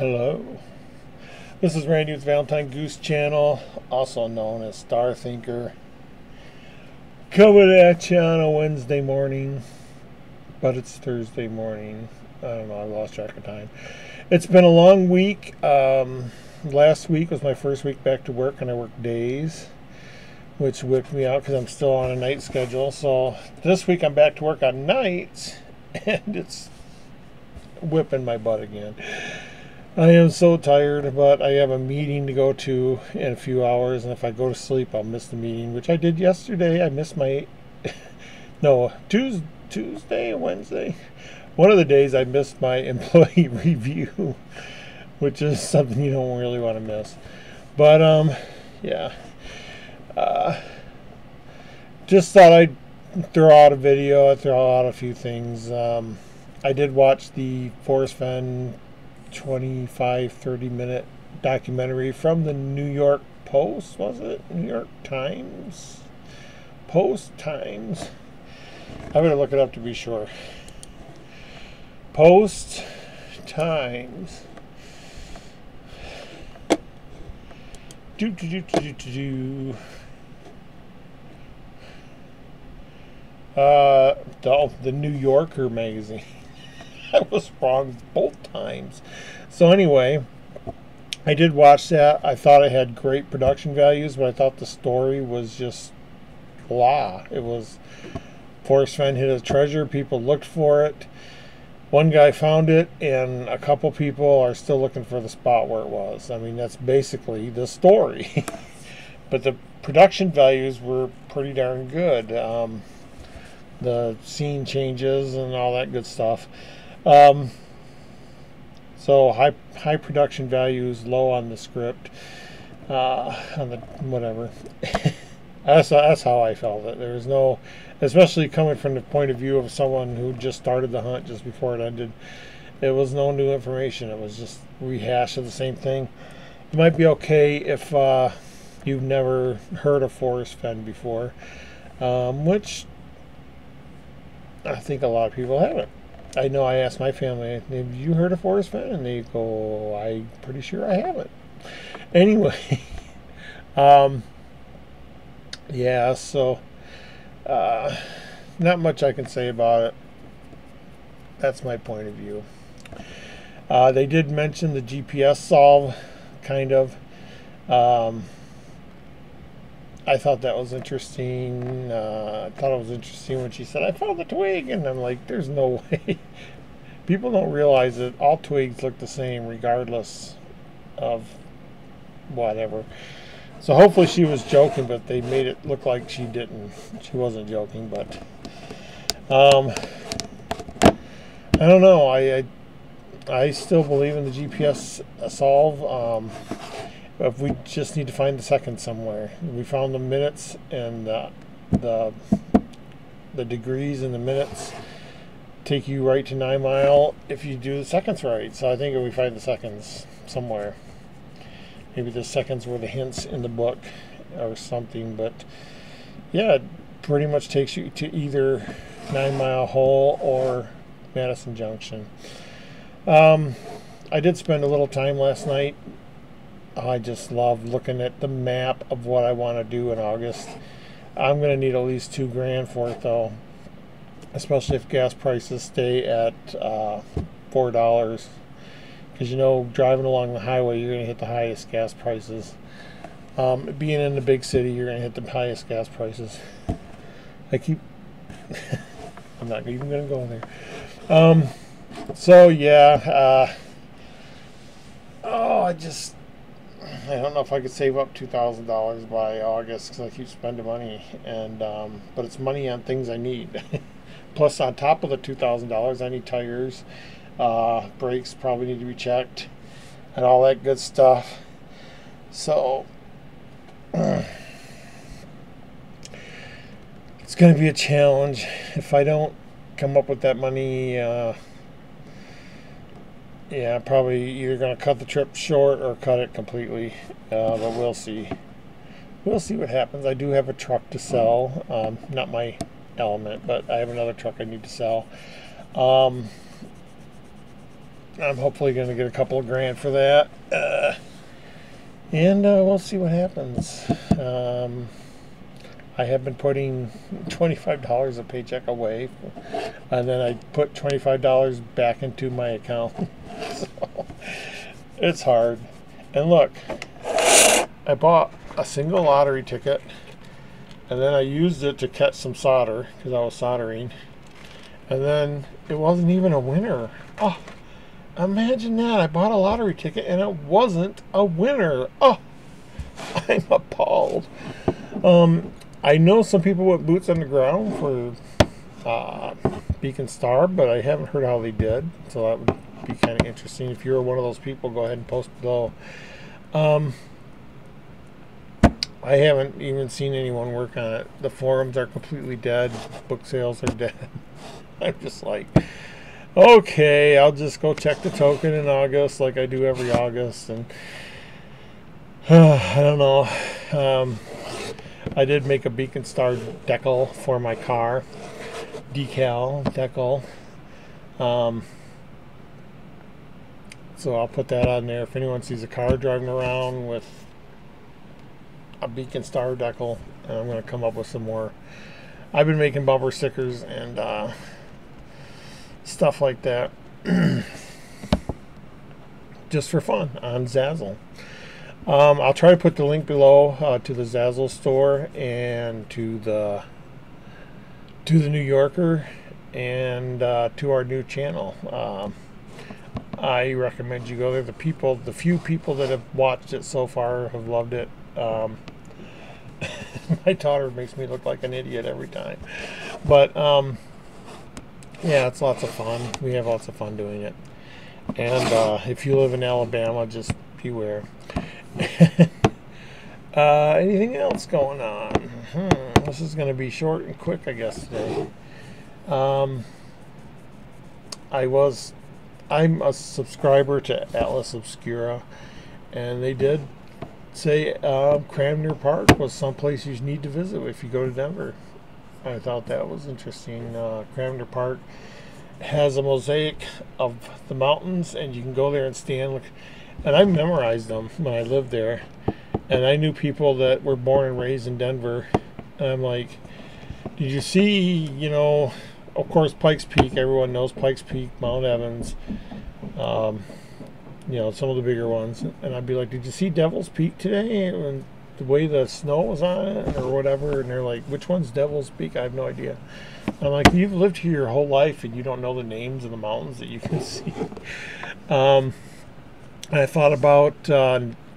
Hello, this is Randy with Valentine Goose Channel, also known as Star Thinker, coming at you on a Wednesday morning, but it's Thursday morning. I don't know, I lost track of time. It's been a long week. Last week was my first week back to work, and I worked days, which whipped me out because I'm still on a night schedule. So this week I'm back to work on nights, and it's whipping my butt again. I am so tired, but I have a meeting to go to in a few hours, and if I go to sleep, I'll miss the meeting, which I did yesterday. I missed my, no, Tuesday, Wednesday. One of the days I missed my employee review, which is something you don't really want to miss. But, yeah. Just thought I'd throw out a video, throw out a few things. I did watch the Forrest Fenn 25-30 minute documentary from the New York Post, was it? New York Times? Post Times? I better look it up to be sure. Post Times. The New Yorker magazine. I was wrong both times. So anyway, I did watch that. I thought it had great production values, but I thought the story was just blah. It was Forrest Fenn hid a treasure. People looked for it. One guy found it, and a couple people are still looking for the spot where it was. I mean, that's basically the story. But the production values were pretty darn good. The scene changes and all that good stuff. So high production values, low on the script, on the whatever. That's how I felt it. There was no, especially coming from the point of view of someone who just started the hunt just before it ended. It was no new information. It was just rehash of the same thing. It might be okay if you've never heard of Forrest Fenn before, which I think a lot of people haven't. I know I asked my family, have you heard of Forrest Fenn? And they go, I'm pretty sure I haven't. Anyway, yeah, so not much I can say about it. That's my point of view. They did mention the GPS solve, kind of. I thought that was interesting. I thought it was interesting when she said, I found the twig. And I'm like, there's no way. People don't realize that all twigs look the same regardless of whatever. So hopefully she was joking, but they made it look like she didn't. She wasn't joking, but I don't know. I still believe in the GPS solve. If we just need to find the seconds somewhere. We found the minutes, and the degrees and the minutes take you right to 9 Mile if you do the seconds right. So I think if we find the seconds somewhere, maybe the seconds were the hints in the book or something. But yeah, it pretty much takes you to either 9 Mile Hole or Madison Junction. I did spend a little time last night. I just love looking at the map of what I want to do in August. I'm going to need at least $2,000 for it, though, especially if gas prices stay at $4. Because, you know, driving along the highway, you're going to hit the highest gas prices. Being in the big city, you're going to hit the highest gas prices. I'm not even going to go there. So, yeah. I don't know if I could save up $2,000 by August because I keep spending money, and but it's money on things I need. Plus, on top of the $2,000, I need tires, brakes probably need to be checked, and all that good stuff. So it's going to be a challenge if I don't come up with that money. Yeah, probably either going to cut the trip short or cut it completely, but we'll see. We'll see what happens. I do have a truck to sell, not my Element, but I have another truck I need to sell. I'm hopefully going to get a couple of grand for that. And we'll see what happens. I have been putting $25 a paycheck away, and then I put $25 back into my account. So it's hard. And look, I bought a single lottery ticket, and then I used it to catch some solder because I was soldering, and then it wasn't even a winner. Oh, imagine that. I bought a lottery ticket and it wasn't a winner. Oh, I'm appalled. I know some people with boots on the ground for Beacon Star, but I haven't heard how they did, so that would be kind of interesting. If you're one of those people, go ahead and post below. I haven't even seen anyone work on it. The forums are completely dead. Book sales are dead. I'm just like, okay, I'll just go check the token in August like I do every August. And I don't know. I did make a Beacon Star decal for my car. Decal. So I'll put that on there. If anyone sees a car driving around with a Beacon Star decal, and I'm going to come up with some more. I've been making bumper stickers and stuff like that just for fun on Zazzle. I'll try to put the link below to the Zazzle store and to the New Yorker and to our new channel. I recommend you go there. The few people that have watched it so far have loved it. My daughter makes me look like an idiot every time, but yeah, it's lots of fun. We have lots of fun doing it. And if you live in Alabama, just beware. Anything else going on? This is going to be short and quick, I guess, today. I'm a subscriber to Atlas Obscura, and they did say Cranmer Park was someplace you need to visit if you go to Denver. I thought that was interesting. Cranmer Park has a mosaic of the mountains, and you can go there and stand. Look, and I memorized them when I lived there, and I knew people that were born and raised in Denver. And I'm like, did you see, you know, of course, Pikes Peak, everyone knows Pikes Peak, Mount Evans, you know, some of the bigger ones. And I'd be like, did you see Devil's Peak today? And the way the snow was on it or whatever. And they're like, which one's Devil's Peak? I have no idea. And I'm like, you've lived here your whole life and you don't know the names of the mountains that you can see. And I thought about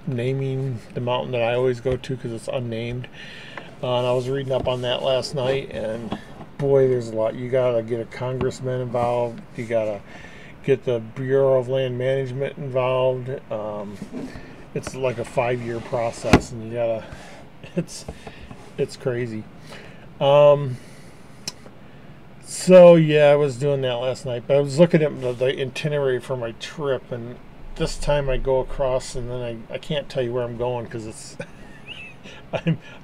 naming the mountain that I always go to because it's unnamed. And I was reading up on that last night, and boy, there's a lot. You gotta get a congressman involved. You gotta get the Bureau of Land Management involved. It's like a 5-year process, and you gotta. It's crazy. So yeah, I was doing that last night, but I was looking at the itinerary for my trip, and this time I go across, and then I can't tell you where I'm going because it's.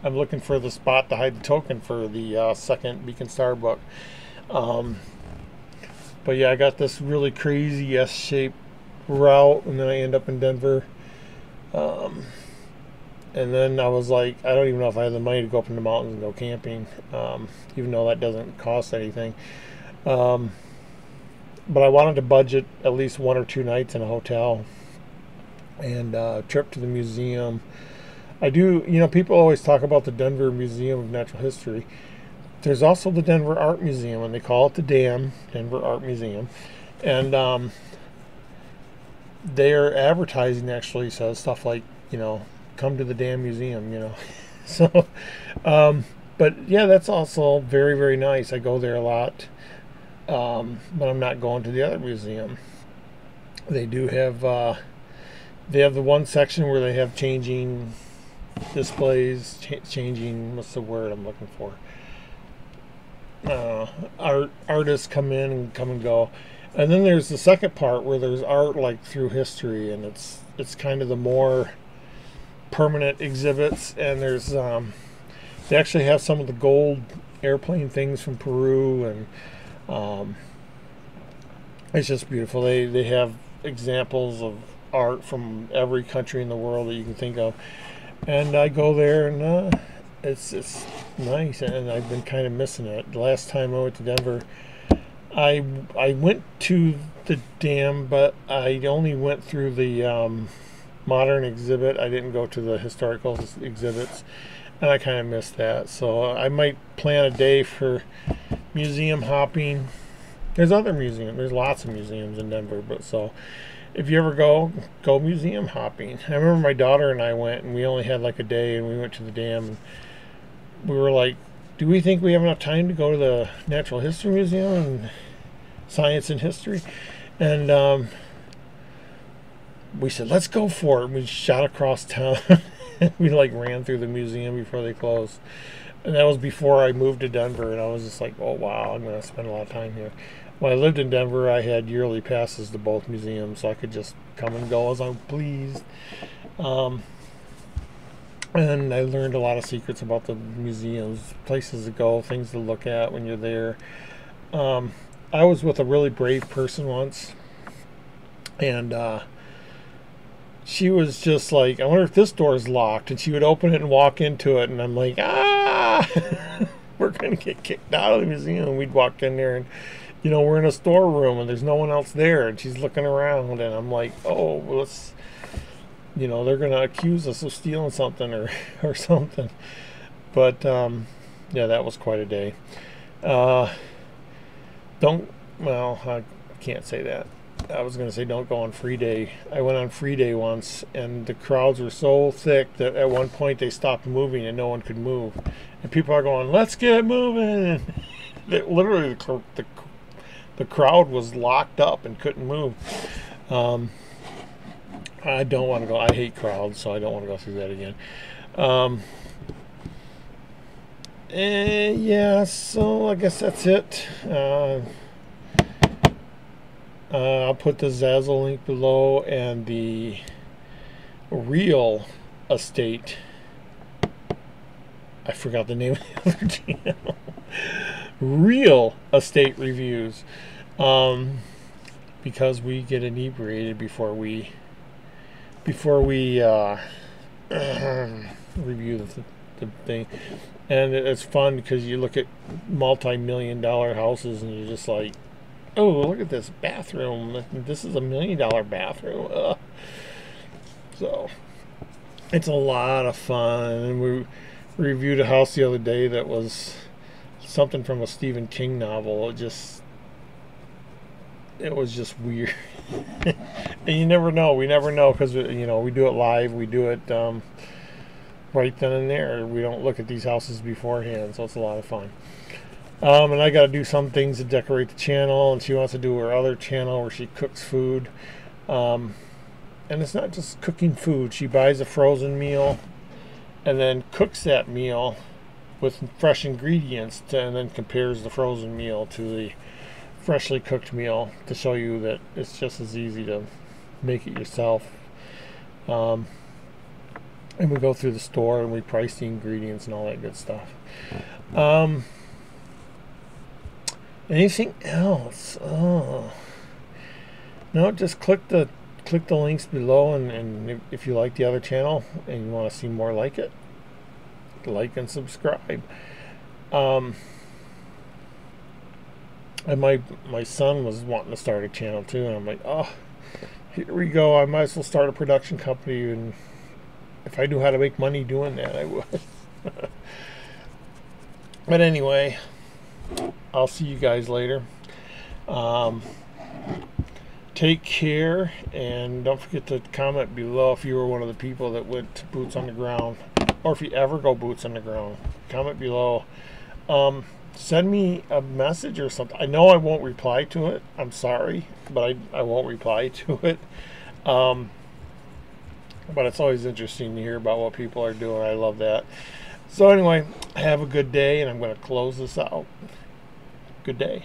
I'm looking for the spot to hide the token for the second Beacon Star book. But yeah, I got this really crazy S-shaped route, and then I end up in Denver. And then I was like, I don't even know if I have the money to go up in the mountains and go camping, even though that doesn't cost anything. But I wanted to budget at least 1 or 2 nights in a hotel and a trip to the museum. I do, you know, people always talk about the Denver Museum of Natural History. There's also the Denver Art Museum, and they call it the DAM, Denver Art Museum. And their advertising actually says stuff like, you know, come to the DAM Museum, you know. So, but yeah, that's also very, very nice. I go there a lot, but I'm not going to the other museum. They do have, they have the one section where they have changing displays, changing, what's the word I'm looking for? Artists come in and come and go. And then there's the second part where there's art like through history, and it's kind of the more permanent exhibits. And there's they actually have some of the gold airplane things from Peru, and it's just beautiful. They have examples of art from every country in the world that you can think of. And I go there, and it's nice, and I've been kind of missing it. The last time I went to Denver, I went to the dam, but I only went through the modern exhibit. I didn't go to the historical exhibits, and I kind of missed that. So I might plan a day for museum hopping. There's other museums. There's lots of museums in Denver, but so if you ever go museum hopping. I remember my daughter and I went, and we only had like a day, and we went to the dam, and we were like, do we think we have enough time to go to the Natural History Museum and Science and History? And we said, let's go for it. We shot across town. We like ran through the museum before they closed. And that was before I moved to Denver, and I was just like, oh wow, I'm going to spend a lot of time here. When I lived in Denver, I had yearly passes to both museums, so I could just come and go as I pleased. And I learned a lot of secrets about the museums, places to go, things to look at when you're there. I was with a really brave person once, and she was just like, I wonder if this door is locked, and she would open it and walk into it, and I'm like, we're going to get kicked out of the museum. And we'd walk in there, and we're in a storeroom, and there's no one else there, and she's looking around, and I'm like, oh, well, let's, they're going to accuse us of stealing something or something. But yeah, that was quite a day. I can't say that. I was going to say don't go on free day. I went on free day once, and the crowds were so thick that at one point they stopped moving and no one could move. And people are going, let's get moving. Literally, the crowd was locked up and couldn't move. I don't want to go. I hate crowds, so I don't want to go through that again. Yeah, so I guess that's it. I'll put the Zazzle link below, and the real estate. I forgot the name of the other channel. Real estate reviews, because we get inebriated before we review the thing, and it's fun because you look at multi-million-dollar houses and you're just like, oh, look at this bathroom. This is $1 million bathroom. So it's a lot of fun. And we reviewed a house the other day that was something from a Stephen King novel. It was just weird. And you never know. We never know, because we do it live. We do it right then and there. We don't look at these houses beforehand, so it's a lot of fun. And I got to do some things to decorate the channel, and she wants to do her other channel where she cooks food. And it's not just cooking food. She buys a frozen meal and then cooks that meal with fresh ingredients and then compares the frozen meal to the freshly cooked meal to show you that it's just as easy to make it yourself. And we go through the store and we price the ingredients and all that good stuff. Anything else? Oh no, just click the links below, and if you like the other channel and you want to see more like it, like and subscribe. And my son was wanting to start a channel too, and I'm like, oh, here we go. I might as well start a production company, and if I knew how to make money doing that, I would. But anyway, I'll see you guys later. Take care, and don't forget to comment below if you were one of the people that went to Boots on the Ground, or if you ever go Boots on the Ground. Comment below. Send me a message or something. I know I won't reply to it. I'm sorry, but I won't reply to it. But it's always interesting to hear about what people are doing. I love that. So anyway, have a good day, and I'm going to close this out. Good day.